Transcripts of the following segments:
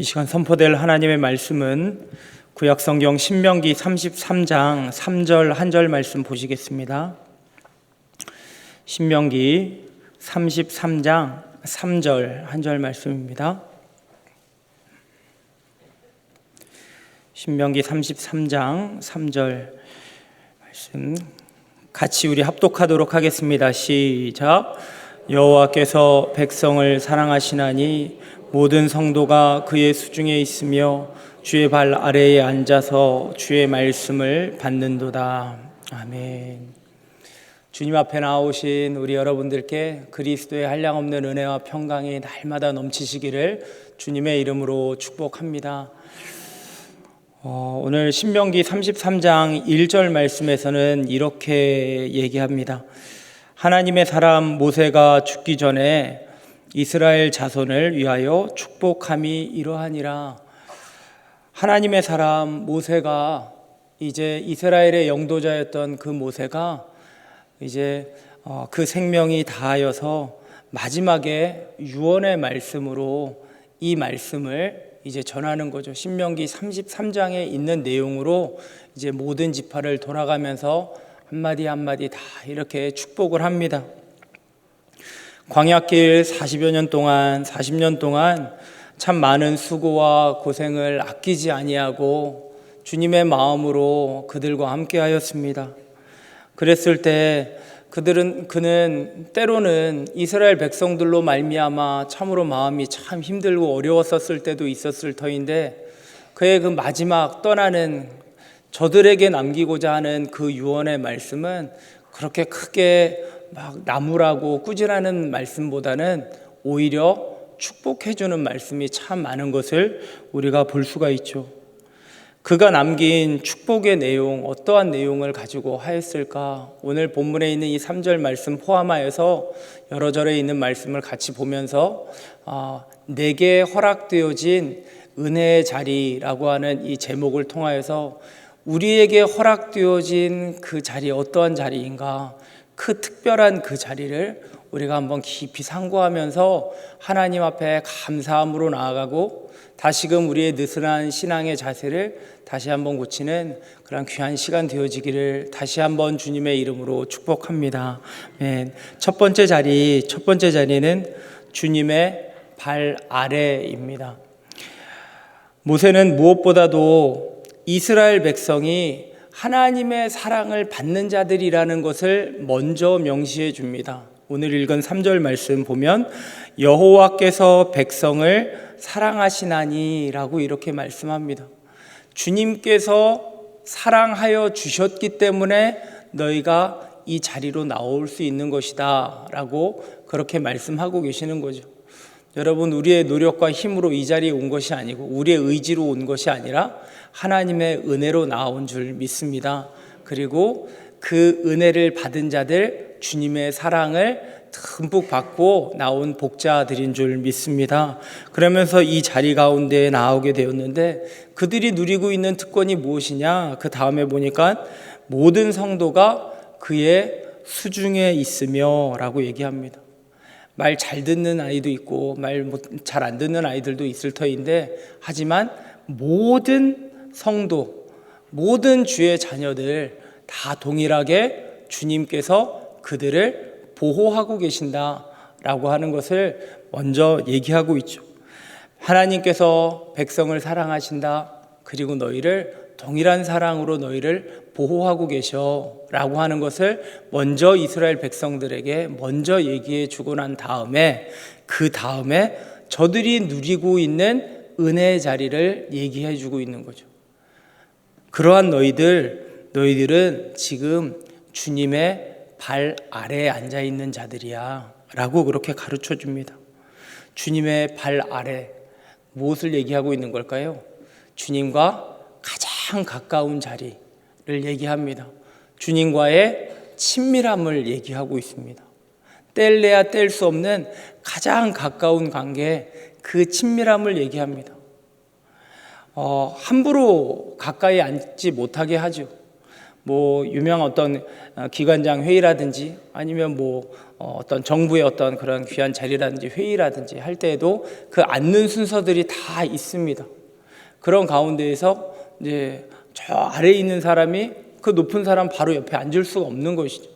이 시간 선포될 하나님의 말씀은 구약성경 신명기 33장 3절 한 절 말씀 보시겠습니다. 신명기 33장 3절 한 절 말씀입니다. 신명기 33장 3절 말씀 같이 우리 합독하도록 하겠습니다. 시작. 여호와께서 백성을 사랑하시나니 모든 성도가 그의 수중에 있으며 주의 발 아래에 앉아서 주의 말씀을 받는도다. 아멘. 주님 앞에 나오신 우리 여러분들께 그리스도의 한량없는 은혜와 평강이 날마다 넘치시기를 주님의 이름으로 축복합니다. 오늘 신명기 33장 1절 말씀에서는 이렇게 얘기합니다. 하나님의 사람 모세가 죽기 전에 이스라엘 자손을 위하여 축복함이 이러하니라. 하나님의 사람 모세가 이제 이스라엘의 영도자였던 그 모세가 이제 그 생명이 다하여서 마지막에 유언의 말씀으로 이 말씀을 이제 전하는 거죠. 신명기 33장에 있는 내용으로 이제 모든 지파를 돌아가면서 한마디 한마디 다 이렇게 축복을 합니다. 광야길 40년 동안 참 많은 수고와 고생을 아끼지 아니하고 주님의 마음으로 그들과 함께 하였습니다. 그랬을 때 그는 때로는 이스라엘 백성들로 말미암아 참으로 마음이 참 힘들고 어려웠었을 때도 있었을 터인데 그의 그 마지막 떠나는 저들에게 남기고자 하는 그 유언의 말씀은 그렇게 크게 막 나무라고 꾸짖으라는 말씀보다는 오히려 축복해주는 말씀이 참 많은 것을 우리가 볼 수가 있죠. 그가 남긴 축복의 내용, 어떠한 내용을 가지고 하였을까? 오늘 본문에 있는 이 3절 말씀 포함하여서 여러 절에 있는 말씀을 같이 보면서 내게 허락되어진 은혜의 자리라고 하는 이 제목을 통하여서 우리에게 허락되어진 그 자리 어떠한 자리인가? 그 특별한 그 자리를 우리가 한번 깊이 상고하면서 하나님 앞에 감사함으로 나아가고 다시금 우리의 느슨한 신앙의 자세를 다시 한번 고치는 그런 귀한 시간 되어지기를 다시 한번 주님의 이름으로 축복합니다. 첫 번째 자리는 주님의 발 아래입니다. 모세는 무엇보다도 이스라엘 백성이 하나님의 사랑을 받는 자들이라는 것을 먼저 명시해 줍니다. 오늘 읽은 3절 말씀 보면 여호와께서 백성을 사랑하시나니 라고 이렇게 말씀합니다. 주님께서 사랑하여 주셨기 때문에 너희가 이 자리로 나올 수 있는 것이다 라고 그렇게 말씀하고 계시는 거죠. 여러분, 우리의 노력과 힘으로 이 자리에 온 것이 아니고 우리의 의지로 온 것이 아니라 하나님의 은혜로 나온 줄 믿습니다. 그리고 그 은혜를 받은 자들, 주님의 사랑을 듬뿍 받고 나온 복자들인 줄 믿습니다. 그러면서 이 자리 가운데 나오게 되었는데 그들이 누리고 있는 특권이 무엇이냐? 그 다음에 보니까 모든 성도가 그의 수중에 있으며 라고 얘기합니다. 말 잘 듣는 아이도 있고 말 잘 안 듣는 아이들도 있을 터인데 하지만 모든 성도, 모든 주의 자녀들 다 동일하게 주님께서 그들을 보호하고 계신다라고 하는 것을 먼저 얘기하고 있죠. 하나님께서 백성을 사랑하신다. 그리고 너희를 동일한 사랑으로 너희를 보호하고 계셔라고 하는 것을 먼저 이스라엘 백성들에게 먼저 얘기해 주고 난 다음에 그 다음에 저들이 누리고 있는 은혜의 자리를 얘기해 주고 있는 거죠. 그러한 너희들은 지금 주님의 발 아래에 앉아 있는 자들이야 라고 그렇게 가르쳐 줍니다. 주님의 발 아래, 무엇을 얘기하고 있는 걸까요? 주님과 가장 가까운 자리를 얘기합니다. 주님과의 친밀함을 얘기하고 있습니다. 뗄래야 뗄 수 없는 가장 가까운 관계, 그 친밀함을 얘기합니다. 함부로 가까이 앉지 못하게 하죠. 뭐 유명한 어떤 기관장 회의라든지 아니면 뭐 어떤 정부의 어떤 그런 귀한 자리라든지 회의라든지 할 때에도 그 앉는 순서들이 다 있습니다. 그런 가운데에서 이제 저 아래에 있는 사람이 그 높은 사람 바로 옆에 앉을 수가 없는 것이죠.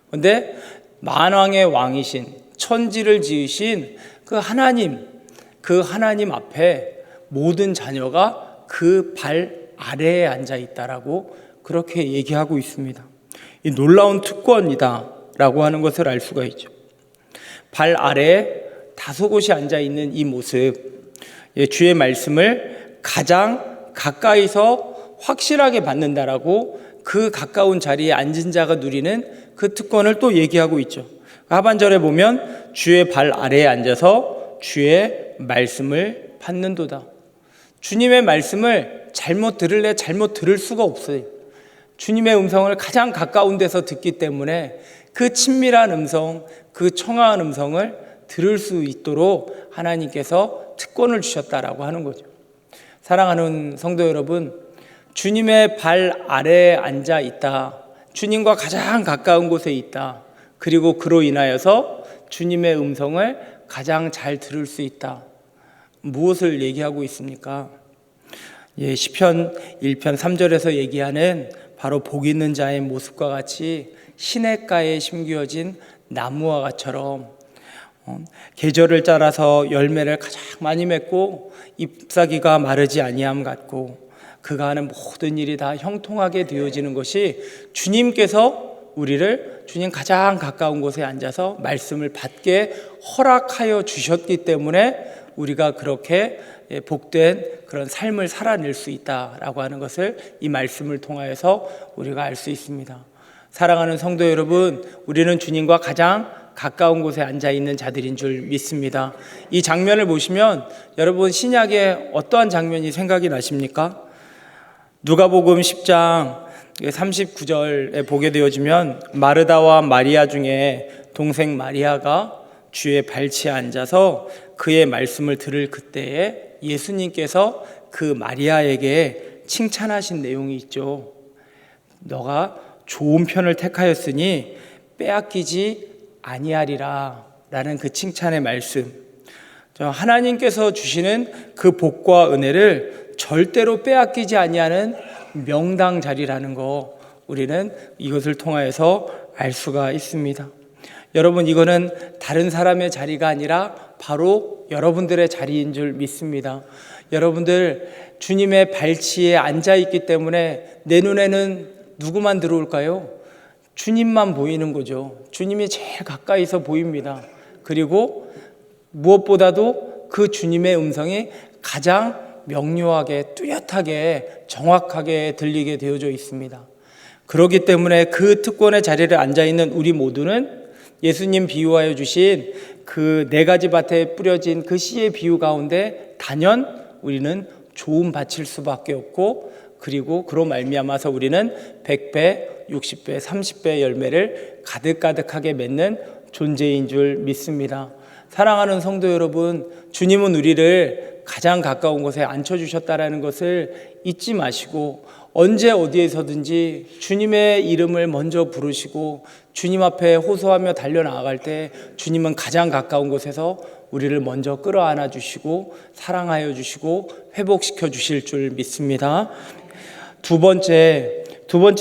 그런데 만왕의 왕이신 천지를 지으신 그 하나님 앞에 모든 자녀가 그 발 아래에 앉아 있다라고 그렇게 얘기하고 있습니다. 이 놀라운 특권이다라고 하는 것을 알 수가 있죠. 발 아래에 다소곳이 앉아 있는 이 모습, 주의 말씀을 가장 가까이서 확실하게 받는다라고 그 가까운 자리에 앉은 자가 누리는 그 특권을 또 얘기하고 있죠. 하반절에 보면 주의 발 아래에 앉아서 주의 말씀을 받는도다. 주님의 말씀을 잘못 들을 수가 없어요. 주님의 음성을 가장 가까운 데서 듣기 때문에 그 친밀한 음성, 그 청아한 음성을 들을 수 있도록 하나님께서 특권을 주셨다라고 하는 거죠. 사랑하는 성도 여러분, 주님의 발 아래에 앉아 있다. 주님과 가장 가까운 곳에 있다. 그리고 그로 인하여서 주님의 음성을 가장 잘 들을 수 있다. 무엇을 얘기하고 있습니까? 시편 1편 3절에서 얘기하는 바로 복 있는 자의 모습과 같이 시냇가에 심겨진 나무와 같처럼 계절을 따라서 열매를 가장 많이 맺고 잎사귀가 마르지 아니함 같고 그가 하는 모든 일이 다 형통하게 되어지는 것이 주님께서 우리를 주님 가장 가까운 곳에 앉아서 말씀을 받게 허락하여 주셨기 때문에 우리가 그렇게 복된 그런 삶을 살아낼 수 있다라고 하는 것을 이 말씀을 통하여서 우리가 알 수 있습니다. 사랑하는 성도 여러분, 우리는 주님과 가장 가까운 곳에 앉아 있는 자들인 줄 믿습니다. 이 장면을 보시면 여러분 신약에 어떠한 장면이 생각이 나십니까? 누가복음 10장 39절에 보게 되어지면 마르다와 마리아 중에 동생 마리아가 주의 발치에 앉아서 그의 말씀을 들을 그때에 예수님께서 그 마리아에게 칭찬하신 내용이 있죠. 너가 좋은 편을 택하였으니 빼앗기지 아니하리라 라는 그 칭찬의 말씀, 하나님께서 주시는 그 복과 은혜를 절대로 빼앗기지 아니하는 명당 자리라는 거 우리는 이것을 통하여서 알 수가 있습니다. 여러분, 이거는 다른 사람의 자리가 아니라 바로 여러분들의 자리인 줄 믿습니다. 여러분들 주님의 발치에 앉아 있기 때문에 내 눈에는 누구만 들어올까요? 주님만 보이는 거죠. 주님이 제일 가까이서 보입니다. 그리고 무엇보다도 그 주님의 음성이 가장 명료하게 뚜렷하게 정확하게 들리게 되어져 있습니다. 그렇기 때문에 그 특권의 자리를 앉아 있는 우리 모두는 예수님 비유하여 주신 그 4가지 밭에 뿌려진 그 씨의 비유 가운데 단연 우리는 좋은 밭일 수밖에 없고, 그리고 그로 말미암아서 우리는 100배, 60배, 30배 열매를 가득가득하게 맺는 존재인 줄 믿습니다. 사랑하는 성도 여러분, 주님은 우리를 가장 가까운 곳에 앉혀주셨다는 것을 잊지 마시고 언제 어디에서든지 주님의 이름을 먼저 부르시고 주님 앞에 호소하며 달려나갈 때 주님은 가장 가까운 곳에서 우리를 먼저 끌어안아 주시고 사랑하여 주시고 회복시켜 주실 줄 믿습니다. 두 번째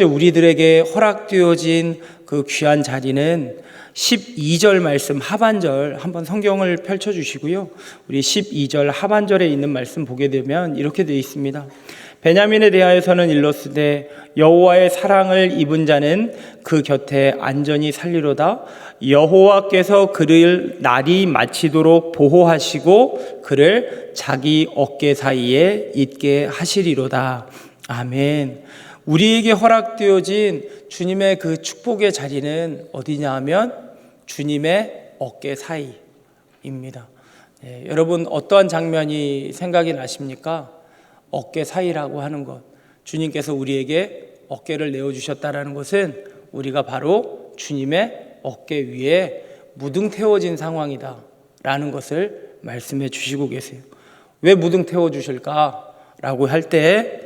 우리들에게 허락되어진 그 귀한 자리는 12절 말씀 하반절 한번 성경을 펼쳐주시고요. 우리 12절 하반절에 있는 말씀 보게 되면 이렇게 되어 있습니다. 베냐민에 대하여서는 일렀으되 여호와의 사랑을 입은 자는 그 곁에 안전히 살리로다. 여호와께서 그를 날이 마치도록 보호하시고 그를 자기 어깨 사이에 있게 하시리로다. 아멘. 우리에게 허락되어진 주님의 그 축복의 자리는 어디냐 하면 주님의 어깨 사이입니다. 여러분 어떠한 장면이 생각이 나십니까? 어깨 사이라고 하는 것, 주님께서 우리에게 어깨를 내어주셨다는 것은 우리가 바로 주님의 어깨 위에 무등 태워진 상황이다 라는 것을 말씀해 주시고 계세요. 왜 무등 태워주실까? 라고 할 때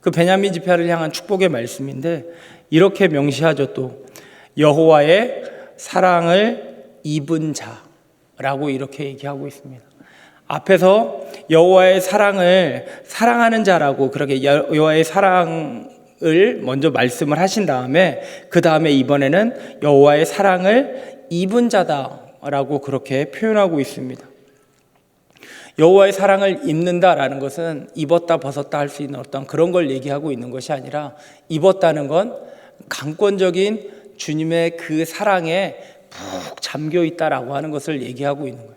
그 베냐민 지파를 향한 축복의 말씀인데 이렇게 명시하죠. 또 여호와의 사랑을 입은 자라고 이렇게 얘기하고 있습니다. 앞에서 여호와의 사랑을 사랑하는 자라고 그렇게 여호와의 사랑을 먼저 말씀을 하신 다음에 그 다음에 이번에는 여호와의 사랑을 입은 자다라고 그렇게 표현하고 있습니다. 여호와의 사랑을 입는다라는 것은 입었다 벗었다 할 수 있는 어떤 그런 걸 얘기하고 있는 것이 아니라 입었다는 건 강권적인 주님의 그 사랑에 푹 잠겨 있다라고 하는 것을 얘기하고 있는 거예요.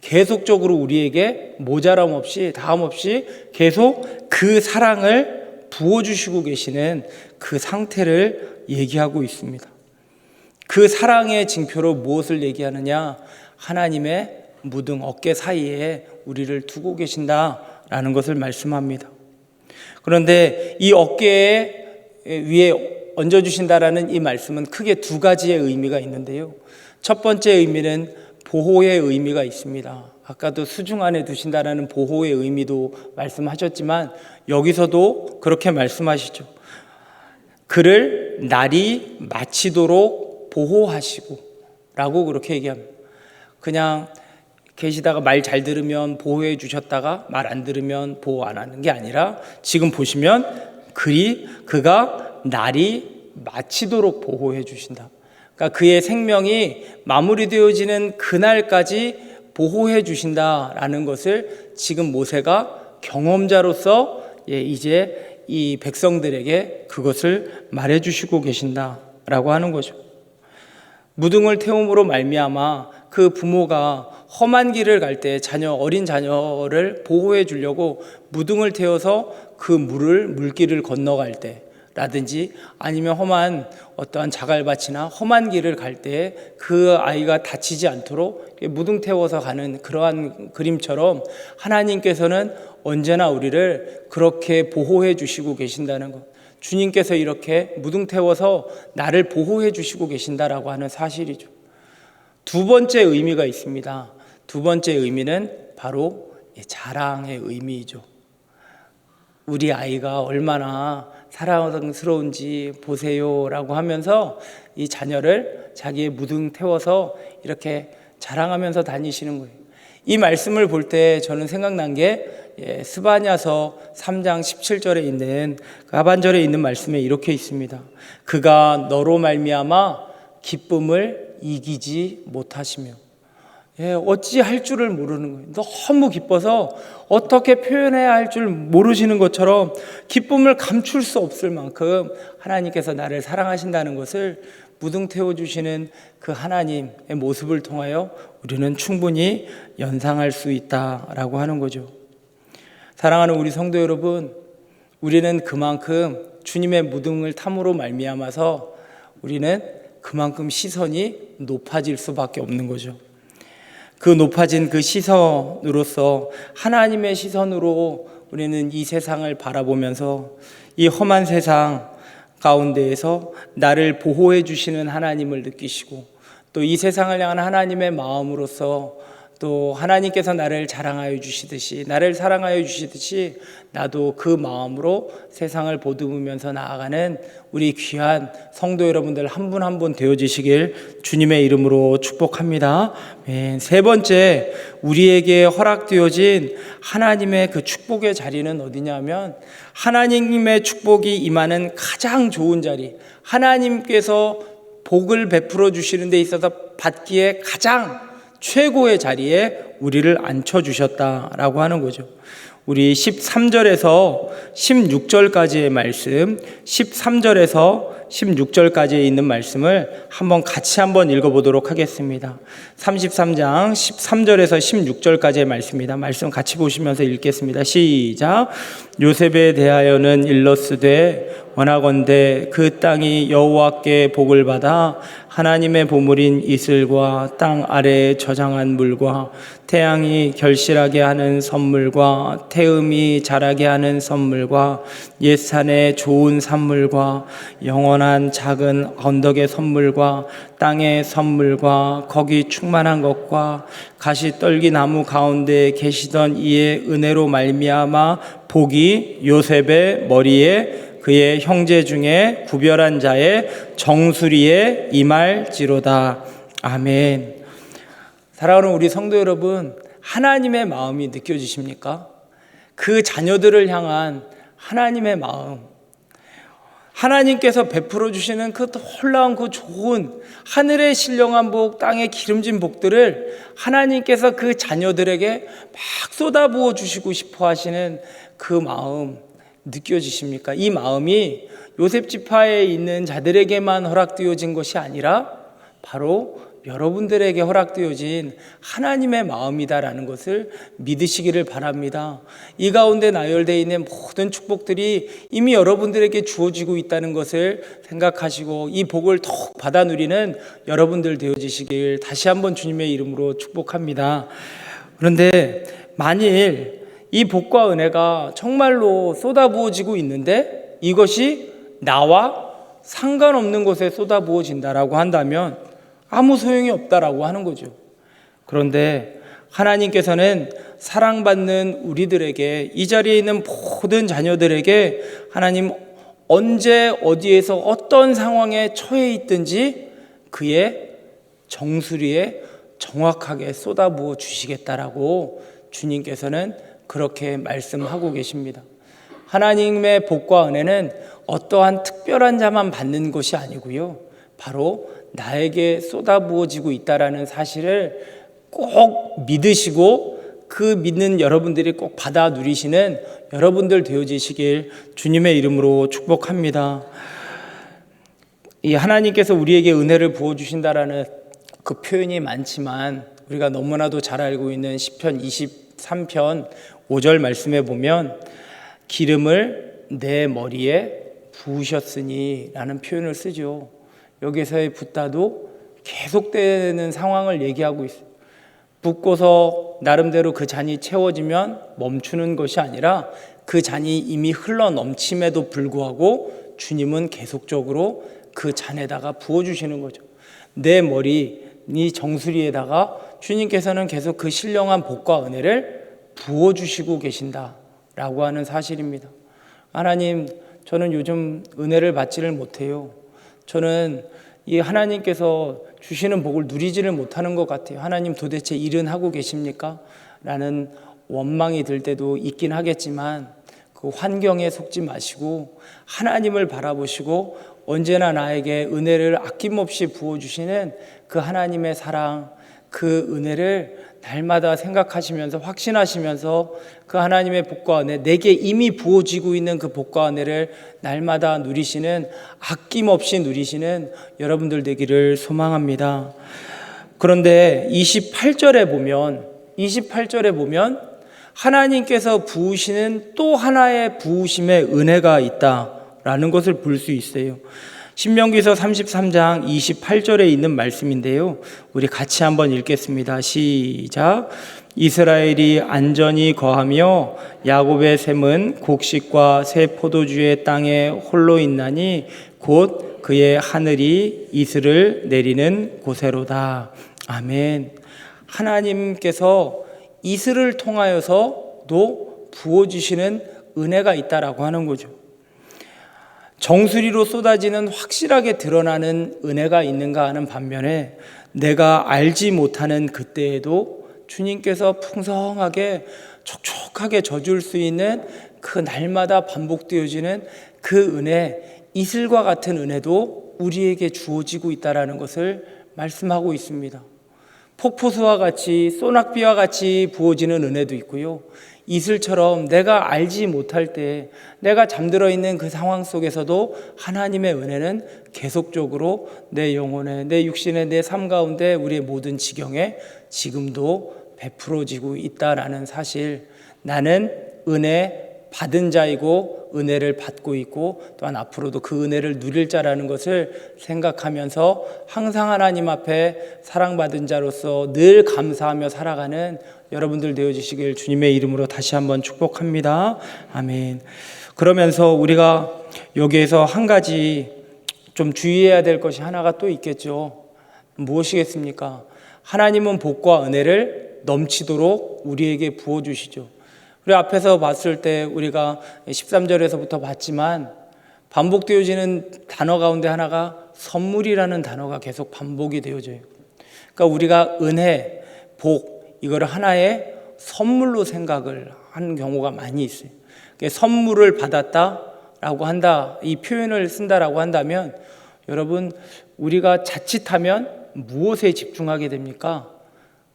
계속적으로 우리에게 모자람 없이 다함 없이 계속 그 사랑을 부어주시고 계시는 그 상태를 얘기하고 있습니다. 그 사랑의 징표로 무엇을 얘기하느냐? 하나님의 무등 어깨 사이에 우리를 두고 계신다라는 것을 말씀합니다. 그런데 이 어깨 위에 얹어주신다라는 이 말씀은 크게 두 가지의 의미가 있는데요. 첫 번째 의미는 보호의 의미가 있습니다. 아까도 수중 안에 두신다라는 보호의 의미도 말씀하셨지만 여기서도 그렇게 말씀하시죠. 그를 날이 마치도록 보호하시고 라고 그렇게 얘기합니다. 그냥 계시다가 말 잘 들으면 보호해 주셨다가 말 안 들으면 보호 안 하는 게 아니라 지금 보시면 그가 날이 마치도록 보호해 주신다. 그러니까 그의 생명이 마무리되어지는 그날까지 보호해 주신다라는 것을 지금 모세가 경험자로서 이제 이 백성들에게 그것을 말해 주시고 계신다라고 하는 거죠. 무등을 태움으로 말미암아 그 부모가 험한 길을 갈 때 어린 자녀를 보호해 주려고 무등을 태워서 그 물길을 건너갈 때 라든지 아니면 험한 어떠한 자갈밭이나 험한 길을 갈 때 그 아이가 다치지 않도록 무등 태워서 가는 그러한 그림처럼 하나님께서는 언제나 우리를 그렇게 보호해 주시고 계신다는 것, 주님께서 이렇게 무등 태워서 나를 보호해 주시고 계신다라고 하는 사실이죠. 두 번째 의미가 있습니다. 두 번째 의미는 바로 자랑의 의미이죠. 우리 아이가 얼마나 사랑스러운지 보세요라고 하면서 이 자녀를 자기의 무등 태워서 이렇게 자랑하면서 다니시는 거예요. 이 말씀을 볼 때 저는 생각난 게 스바냐서 3장 17절에 있는 그 하반절에 있는 말씀에 이렇게 있습니다. 그가 너로 말미암아 기쁨을 이기지 못하시며 어찌 할 줄을 모르는 거예요. 너무 기뻐서 어떻게 표현해야 할 줄 모르시는 것처럼 기쁨을 감출 수 없을 만큼 하나님께서 나를 사랑하신다는 것을 무등 태워주시는 그 하나님의 모습을 통하여 우리는 충분히 연상할 수 있다라고 하는 거죠. 사랑하는 우리 성도 여러분, 우리는 그만큼 주님의 무등을 탐으로 말미암아서 우리는 그만큼 시선이 높아질 수밖에 없는 거죠. 그 높아진 그 시선으로서 하나님의 시선으로 우리는 이 세상을 바라보면서 이 험한 세상 가운데에서 나를 보호해 주시는 하나님을 느끼시고 또 이 세상을 향한 하나님의 마음으로서 또 하나님께서 나를 자랑하여 주시듯이 나를 사랑하여 주시듯이 나도 그 마음으로 세상을 보듬으면서 나아가는 우리 귀한 성도 여러분들 한 분 한 분 되어지시길 주님의 이름으로 축복합니다. 세 번째, 우리에게 허락되어진 하나님의 그 축복의 자리는 어디냐면 하나님의 축복이 임하는 가장 좋은 자리, 하나님께서 복을 베풀어 주시는 데 있어서 받기에 가장 최고의 자리에 우리를 앉혀주셨다라고 하는 거죠. 우리 13절에서 16절까지의 말씀, 13절에서 16절까지에 있는 말씀을 같이 한번 읽어보도록 하겠습니다. 33장 13절에서 16절까지의 말씀입니다. 말씀 같이 보시면서 읽겠습니다. 시작. 요셉에 대하여는 일러스되 원하건대 그 땅이 여호와께 복을 받아 하나님의 보물인 이슬과 땅 아래에 저장한 물과 태양이 결실하게 하는 선물과 태음이 자라게 하는 선물과 옛산의 좋은 산물과 영원한 작은 언덕의 선물과 땅의 선물과 거기 충만한 것과 가시떨기 나무 가운데 계시던 이의 은혜로 말미암아 복이 요셉의 머리에 그의 형제 중에 구별한 자의 정수리에 임할지로다. 아멘. 사랑하는 우리 성도 여러분, 하나님의 마음이 느껴지십니까? 그 자녀들을 향한 하나님의 마음, 하나님께서 베풀어 주시는 그 놀라운 그 좋은 하늘의 신령한 복, 땅의 기름진 복들을 하나님께서 그 자녀들에게 막 쏟아부어 주시고 싶어 하시는 그 마음 느껴지십니까? 이 마음이 요셉 지파에 있는 자들에게만 허락되어진 것이 아니라 바로 여러분들에게 허락되어진 하나님의 마음이다라는 것을 믿으시기를 바랍니다. 이 가운데 나열되어 있는 모든 축복들이 이미 여러분들에게 주어지고 있다는 것을 생각하시고 이 복을 더욱 받아 누리는 여러분들 되어지시길 다시 한번 주님의 이름으로 축복합니다. 그런데 만일 이 복과 은혜가 정말로 쏟아부어지고 있는데 이것이 나와 상관없는 곳에 쏟아부어진다라고 한다면 아무 소용이 없다라고 하는 거죠. 그런데 하나님께서는 사랑받는 우리들에게, 이 자리에 있는 모든 자녀들에게 하나님 언제 어디에서 어떤 상황에 처해 있든지 그의 정수리에 정확하게 쏟아부어 주시겠다라고 주님께서는 그렇게 말씀하고 계십니다. 하나님의 복과 은혜는 어떠한 특별한 자만 받는 것이 아니고요, 바로 나에게 쏟아부어지고 있다라는 사실을 꼭 믿으시고 그 믿는 여러분들이 꼭 받아 누리시는 여러분들 되어지시길 주님의 이름으로 축복합니다. 이 하나님께서 우리에게 은혜를 부어주신다라는 그 표현이 많지만 우리가 너무나도 잘 알고 있는 시편 23편 5절 말씀에 보면 기름을 내 머리에 부으셨으니 라는 표현을 쓰죠. 여기서의 붓다도 계속되는 상황을 얘기하고 있어요. 붓고서 나름대로 그 잔이 채워지면 멈추는 것이 아니라 그 잔이 이미 흘러 넘침에도 불구하고 주님은 계속적으로 그 잔에다가 부어주시는 거죠. 내 머리, 네 정수리에다가 주님께서는 계속 그 신령한 복과 은혜를 부어주시고 계신다라고 하는 사실입니다. 하나님, 저는 요즘 은혜를 받지를 못해요. 저는 이 하나님께서 주시는 복을 누리지를 못하는 것 같아요. 하나님 도대체 일은 하고 계십니까? 라는 원망이 들 때도 있긴 하겠지만 그 환경에 속지 마시고 하나님을 바라보시고 언제나 나에게 은혜를 아낌없이 부어주시는 그 하나님의 사랑, 그 은혜를 날마다 생각하시면서 확신하시면서 그 하나님의 복과 은혜, 내게 이미 부어지고 있는 그 복과 은혜를 날마다 누리시는, 아낌없이 누리시는 여러분들 되기를 소망합니다. 그런데 28절에 보면 하나님께서 부으시는 또 하나의 부으심의 은혜가 있다라는 것을 볼 수 있어요. 신명기서 33장 28절에 있는 말씀인데요, 우리 같이 한번 읽겠습니다. 시작. 이스라엘이 안전히 거하며 야곱의 샘은 곡식과 새 포도주의 땅에 홀로 있나니 곧 그의 하늘이 이슬을 내리는 곳에로다. 아멘. 하나님께서 이슬을 통하여서도 부어주시는 은혜가 있다라고 하는 거죠. 정수리로 쏟아지는 확실하게 드러나는 은혜가 있는가 하는 반면에 내가 알지 못하는 그때에도 주님께서 풍성하게 촉촉하게 져줄 수 있는 그 날마다 반복되어지는 그 은혜, 이슬과 같은 은혜도 우리에게 주어지고 있다는 것을 말씀하고 있습니다. 폭포수와 같이 소낙비와 같이 부어지는 은혜도 있고요, 이슬처럼 내가 알지 못할 때 내가 잠들어 있는 그 상황 속에서도 하나님의 은혜는 계속적으로 내 영혼에, 내 육신에, 내 삶 가운데, 우리의 모든 지경에 지금도 베풀어지고 있다라는 사실, 나는 은혜 받은 자이고 은혜를 받고 있고 또한 앞으로도 그 은혜를 누릴 자라는 것을 생각하면서 항상 하나님 앞에 사랑받은 자로서 늘 감사하며 살아가는 여러분들 되어주시길 주님의 이름으로 다시 한번 축복합니다. 아멘. 그러면서 우리가 여기에서 한 가지 좀 주의해야 될 것이 하나가 또 있겠죠. 무엇이겠습니까? 하나님은 복과 은혜를 넘치도록 우리에게 부어주시죠. 우리 앞에서 봤을 때 우리가 13절에서부터 봤지만 반복되어지는 단어 가운데 하나가 선물이라는 단어가 계속 반복이 되어져요. 그러니까 우리가 은혜, 복 이거를 하나의 선물로 생각을 하는 경우가 많이 있어요. 그러니까 선물을 받았다라고 한다, 이 표현을 쓴다라고 한다면 여러분 우리가 자칫하면 무엇에 집중하게 됩니까?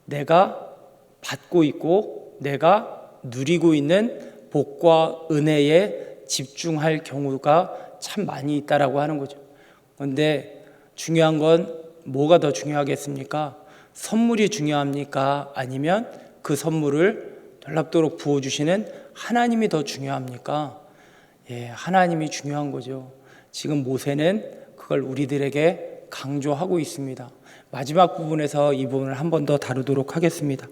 내가 받고 있고 내가 누리고 있는 복과 은혜에 집중할 경우가 참 많이 있다라고 하는 거죠. 그런데 중요한 건 뭐가 더 중요하겠습니까? 선물이 중요합니까? 아니면 그 선물을 놀랍도록 부어주시는 하나님이 더 중요합니까? 하나님이 중요한 거죠. 지금 모세는 그걸 우리들에게 강조하고 있습니다. 마지막 부분에서 이 부분을 한 번 더 다루도록 하겠습니다.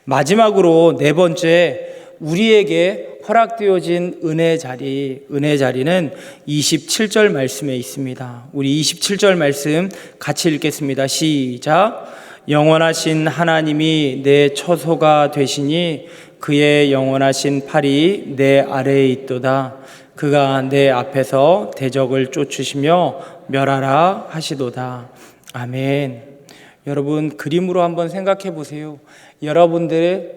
마지막으로 네 번째, 우리에게 허락되어진 은혜 자리는 27절 말씀에 있습니다. 우리 27절 말씀 같이 읽겠습니다. 시작. 영원하신 하나님이 내 처소가 되시니 그의 영원하신 팔이 내 아래에 있도다. 그가 내 앞에서 대적을 쫓으시며 멸하라 하시도다. 아멘. 여러분 그림으로 한번 생각해 보세요. 여러분들을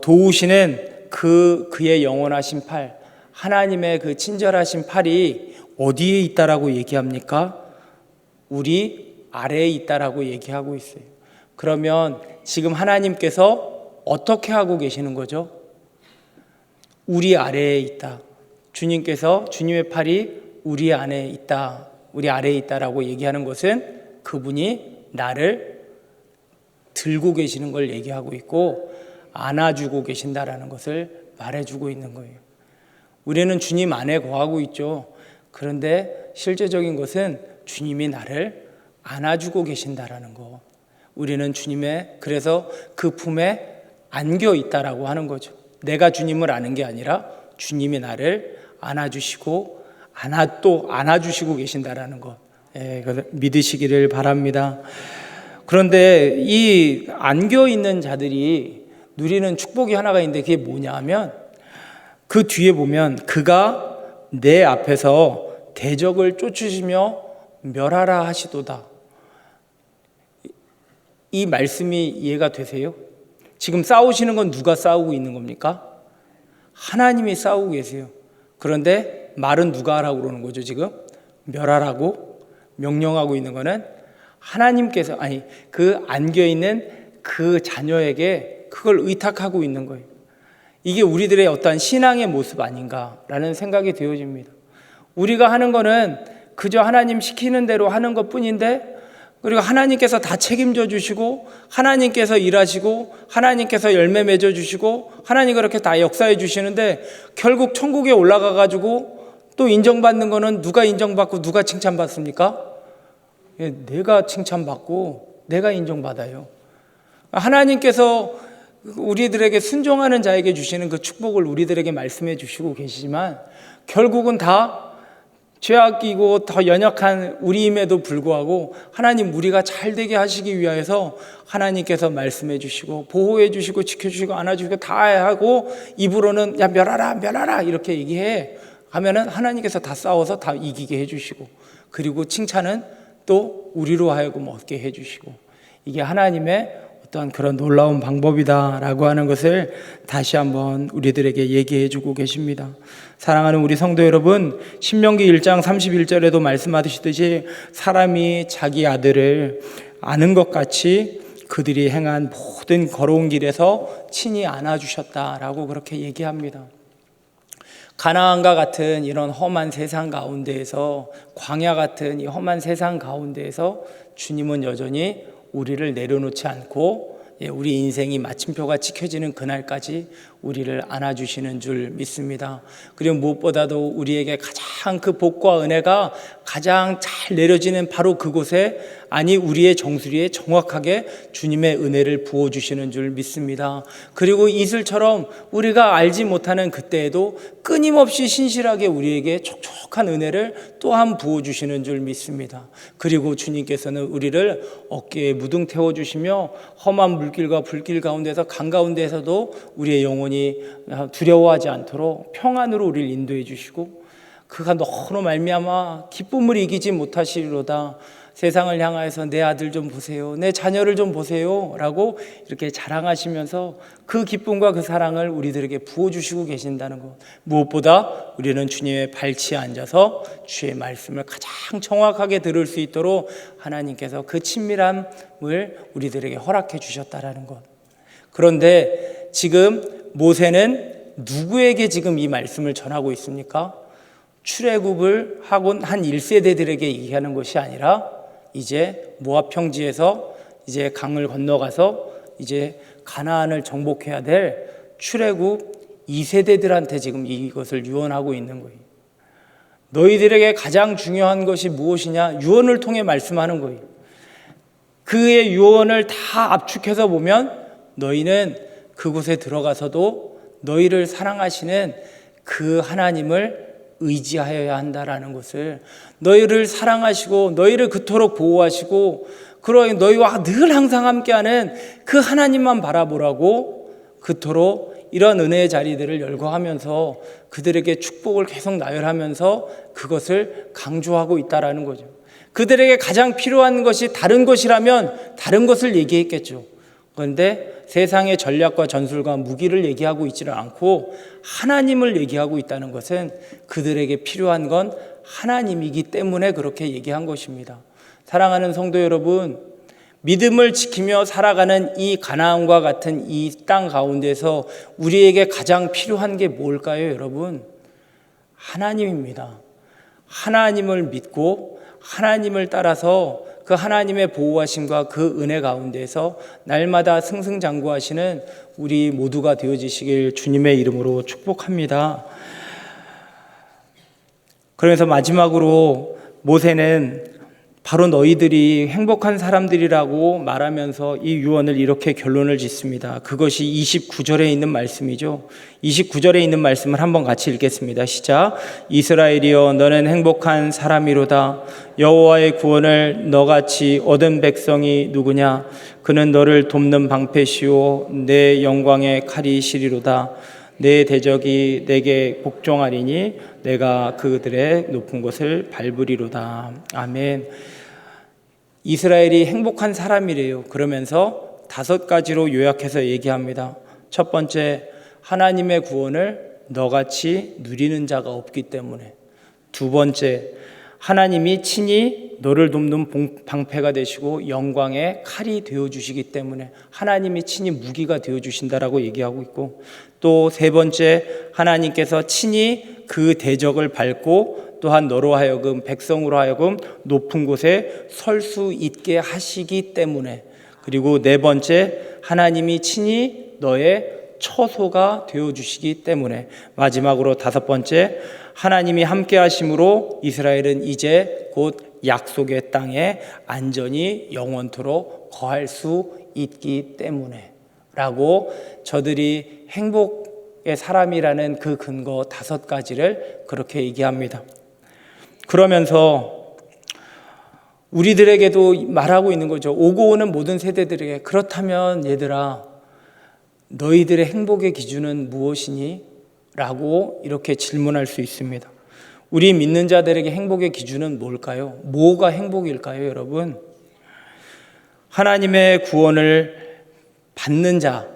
도우시는 그의 영원하신 팔, 하나님의 그 친절하신 팔이 어디에 있다라고 얘기합니까? 우리 아래에 있다라고 얘기하고 있어요. 그러면 지금 하나님께서 어떻게 하고 계시는 거죠? 우리 아래에 있다. 주님께서 주님의 팔이 우리 안에 있다, 우리 아래에 있다라고 얘기하는 것은 그분이 나를 들고 계시는 걸 얘기하고 있고 안아주고 계신다라는 것을 말해주고 있는 거예요. 우리는 주님 안에 거하고 있죠. 그런데 실제적인 것은 주님이 나를 안아주고 계신다라는 거. 우리는 주님의 그래서 그 품에 안겨 있다라고 하는 거죠. 내가 주님을 아는 게 아니라 주님이 나를 안아주시고 또 안아주시고 계신다라는 것. 믿으시기를 바랍니다. 그런데 이 안겨 있는 자들이 누리는 축복이 하나가 있는데 그게 뭐냐 하면 그 뒤에 보면 그가 내 앞에서 대적을 쫓으시며 멸하라 하시도다. 이 말씀이 이해가 되세요? 지금 싸우시는 건 누가 싸우고 있는 겁니까? 하나님이 싸우고 계세요. 그런데 말은 누가 하라고 그러는 거죠? 지금 멸하라고 명령하고 있는 거는 하나님께서, 그 안겨있는 그 자녀에게 그걸 의탁하고 있는 거예요. 이게 우리들의 어떤 신앙의 모습 아닌가라는 생각이 되어집니다. 우리가 하는 거는 그저 하나님 시키는 대로 하는 것 뿐인데, 그리고 하나님께서 다 책임져 주시고 하나님께서 일하시고 하나님께서 열매 맺어 주시고 하나님 그렇게 다 역사해 주시는데 결국 천국에 올라가 가지고 또 인정받는 거는 누가 인정받고 누가 칭찬받습니까? 내가 칭찬받고 내가 인정받아요. 하나님께서 우리들에게 순종하는 자에게 주시는 그 축복을 우리들에게 말씀해 주시고 계시지만 결국은 다 죄악이고 더 연약한 우리임에도 불구하고 하나님 우리가 잘 되게 하시기 위해서 하나님께서 말씀해 주시고 보호해 주시고 지켜주시고 안아주시고 다 하고 입으로는 야 멸하라 이렇게 얘기해 하면은 하나님께서 다 싸워서 다 이기게 해주시고 그리고 칭찬은 또 우리로 하여금 얻게 해주시고 이게 하나님의 어떤 그런 놀라운 방법이다라고 하는 것을 다시 한번 우리들에게 얘기해 주고 계십니다. 사랑하는 우리 성도 여러분, 신명기 1장 31절에도 말씀하시듯이 사람이 자기 아들을 아는 것 같이 그들이 행한 모든 걸어온 길에서 친히 안아주셨다라고 그렇게 얘기합니다. 가나안과 같은 이런 험한 세상 가운데에서 광야 같은 이 험한 세상 가운데에서 주님은 여전히 우리를 내려놓지 않고 우리 인생이 마침표가 찍혀지는 그날까지 우리를 안아주시는 줄 믿습니다. 그리고 무엇보다도 우리에게 가장 그 복과 은혜가 가장 잘 내려지는 바로 그곳에, 아니 우리의 정수리에 정확하게 주님의 은혜를 부어주시는 줄 믿습니다. 그리고 이슬처럼 우리가 알지 못하는 그때에도 끊임없이 신실하게 우리에게 촉촉한 은혜를 또한 부어주시는 줄 믿습니다. 그리고 주님께서는 우리를 어깨에 무등 태워주시며 험한 물길과 불길 가운데서 강 가운데에서도 우리의 영혼이 두려워하지 않도록 평안으로 우리를 인도해 주시고, 그가 너로 말미암아 기쁨을 이기지 못하시리로다. 세상을 향하여서 내 아들 좀 보세요, 내 자녀를 좀 보세요 라고 이렇게 자랑하시면서 그 기쁨과 그 사랑을 우리들에게 부어주시고 계신다는 것, 무엇보다 우리는 주님의 발치에 앉아서 주의 말씀을 가장 정확하게 들을 수 있도록 하나님께서 그 친밀함을 우리들에게 허락해 주셨다라는 것. 그런데 지금 모세는 누구에게 지금 이 말씀을 전하고 있습니까? 출애굽을 하곤 한 1세대들에게 얘기하는 것이 아니라 이제 모압 평지에서 이제 강을 건너가서 이제 가나안을 정복해야 될 출애굽 2세대들한테 지금 이것을 유언하고 있는 거예요. 너희들에게 가장 중요한 것이 무엇이냐? 유언을 통해 말씀하는 거예요. 그의 유언을 다 압축해서 보면 너희는 그곳에 들어가서도 너희를 사랑하시는 그 하나님을 의지하여야 한다라는 것을, 너희를 사랑하시고 너희를 그토록 보호하시고 그러니 너희와 늘 항상 함께하는 그 하나님만 바라보라고 그토록 이런 은혜의 자리들을 열거하면서 그들에게 축복을 계속 나열하면서 그것을 강조하고 있다라는 거죠. 그들에게 가장 필요한 것이 다른 것이라면 다른 것을 얘기했겠죠. 그런데 세상의 전략과 전술과 무기를 얘기하고 있지는 않고 하나님을 얘기하고 있다는 것은 그들에게 필요한 건 하나님이기 때문에 그렇게 얘기한 것입니다. 사랑하는 성도 여러분, 믿음을 지키며 살아가는 이 가나안과 같은 이 땅 가운데서 우리에게 가장 필요한 게 뭘까요, 여러분? 하나님입니다. 하나님을 믿고 하나님을 따라서 그 하나님의 보호하심과 그 은혜 가운데서 날마다 승승장구하시는 우리 모두가 되어지시길 주님의 이름으로 축복합니다. 그래서 마지막으로 모세는 바로 너희들이 행복한 사람들이라고 말하면서 이 유언을 이렇게 결론을 짓습니다. 그것이 29절에 있는 말씀이죠. 29절에 있는 말씀을 한번 같이 읽겠습니다. 시작. 이스라엘이여 너는 행복한 사람이로다. 여호와의 구원을 너같이 얻은 백성이 누구냐? 그는 너를 돕는 방패시오 내 영광의 칼이시리로다. 내 대적이 내게 복종하리니 내가 그들의 높은 곳을 밟으리로다. 아멘. 이스라엘이 행복한 사람이래요. 그러면서 5가지로 요약해서 얘기합니다. 첫 번째, 하나님의 구원을 너같이 누리는 자가 없기 때문에. 두 번째, 하나님이 친히 너를 돕는 방패가 되시고 영광의 칼이 되어주시기 때문에 하나님이 친히 무기가 되어주신다라고 얘기하고 있고, 또 세 번째, 하나님께서 친히 그 대적을 밟고 또한 너로 하여금 백성으로 하여금 높은 곳에 설 수 있게 하시기 때문에, 그리고 네 번째, 하나님이 친히 너의 처소가 되어주시기 때문에, 마지막으로 5번째, 하나님이 함께 하심으로 이스라엘은 이제 곧 약속의 땅에 안전히 영원토록 거할 수 있기 때문에 라고 저들이 행복의 사람이라는 그 근거 5가지를 그렇게 얘기합니다. 그러면서 우리들에게도 말하고 있는 거죠. 오고 오는 모든 세대들에게, 그렇다면 얘들아 너희들의 행복의 기준은 무엇이니? 라고 이렇게 질문할 수 있습니다. 우리 믿는 자들에게 행복의 기준은 뭘까요? 뭐가 행복일까요, 여러분? 하나님의 구원을 받는 자,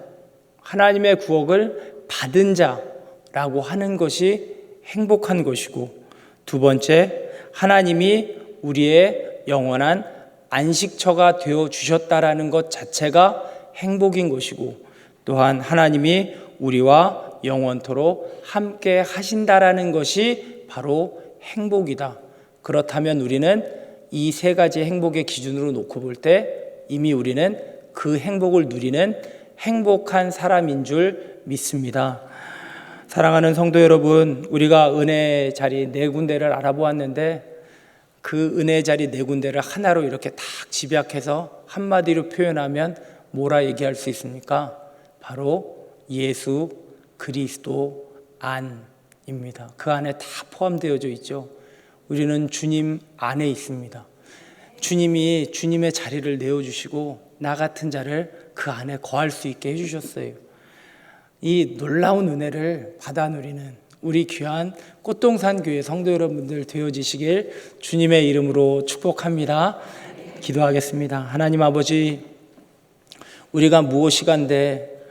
하나님의 구원을 받은 자라고 하는 것이 행복한 것이고, 두 번째, 하나님이 우리의 영원한 안식처가 되어 주셨다라는 것 자체가 행복인 것이고, 또한 하나님이 우리와 영원토록 함께 하신다라는 것이 바로 행복이다. 그렇다면 우리는 이 3가지 행복의 기준으로 놓고 볼 때 이미 우리는 그 행복을 누리는 행복한 사람인 줄 믿습니다. 사랑하는 성도 여러분, 우리가 은혜의 자리 4군데를 알아보았는데 그 은혜의 자리 네 군데를 하나로 이렇게 딱 집약해서 한마디로 표현하면 뭐라 얘기할 수 있습니까? 바로 예수 그리스도 안입니다. 그 안에 다 포함되어져 있죠. 우리는 주님 안에 있습니다. 주님이 주님의 자리를 내어주시고 나 같은 자를 그 안에 거할 수 있게 해주셨어요. 이 놀라운 은혜를 받아 누리는 우리 귀한 꽃동산 교회 성도 여러분들 되어지시길 주님의 이름으로 축복합니다. 기도하겠습니다. 하나님 아버지, 우리가 무엇이간데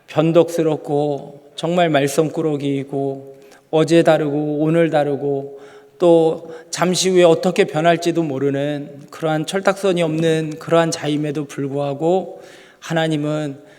변덕스럽고 정말 말썽꾸러기이고 어제 다르고 오늘 다르고 또 잠시 후에 어떻게 변할지도 모르는 그러한 철딱선이 없는 그러한 자임에도 불구하고 하나님은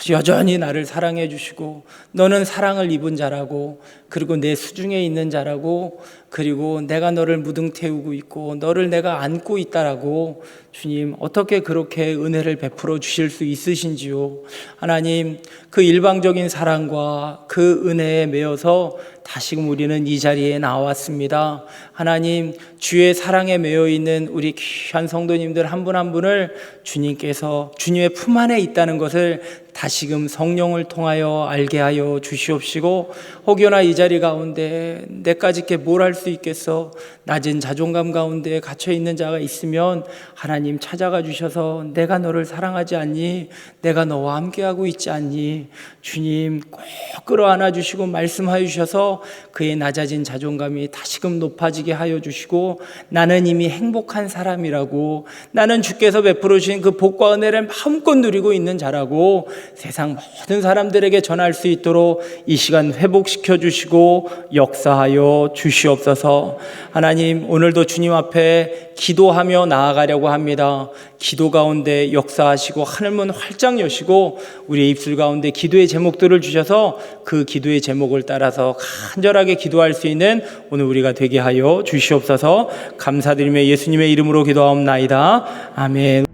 여전히 나를 사랑해 주시고 너는 사랑을 입은 자라고, 그리고 내 수중에 있는 자라고, 그리고 내가 너를 무등 태우고 있고 너를 내가 안고 있다라고 주님 어떻게 그렇게 은혜를 베풀어 주실 수 있으신지요. 하나님, 그 일방적인 사랑과 그 은혜에 매여서 다시금 우리는 이 자리에 나왔습니다. 하나님, 주의 사랑에 매여 있는 우리 귀한 성도님들 한 분 한 분을 주님께서 주님의 품 안에 있다는 것을 다시금 성령을 통하여 알게 하여 주시옵시고, 혹여나 이 자리 가운데 내까짓게 뭘 할 수 있겠어, 낮은 자존감 가운데 갇혀 있는 자가 있으면 하나님 찾아가 주셔서 내가 너를 사랑하지 않니? 내가 너와 함께하고 있지 않니? 주님 꼭 끌어안아 주시고 말씀하여 주셔서 그의 낮아진 자존감이 다시금 높아지게 하여 주시고, 나는 이미 행복한 사람이라고, 나는 주께서 베풀어 주신 그 복과 은혜를 마음껏 누리고 있는 자라고 세상 모든 사람들에게 전할 수 있도록 이 시간 회복시켜 주시고 역사하여 주시옵소서. 하나님, 오늘도 주님 앞에 기도하며 나아가려고 합니다. 기도 가운데 역사하시고 하늘문 활짝 여시고 우리의 입술 가운데 기도의 제목들을 주셔서 그 기도의 제목을 따라서 간절하게 기도할 수 있는 오늘 우리가 되게 하여 주시옵소서. 감사드리며 예수님의 이름으로 기도하옵나이다. 아멘.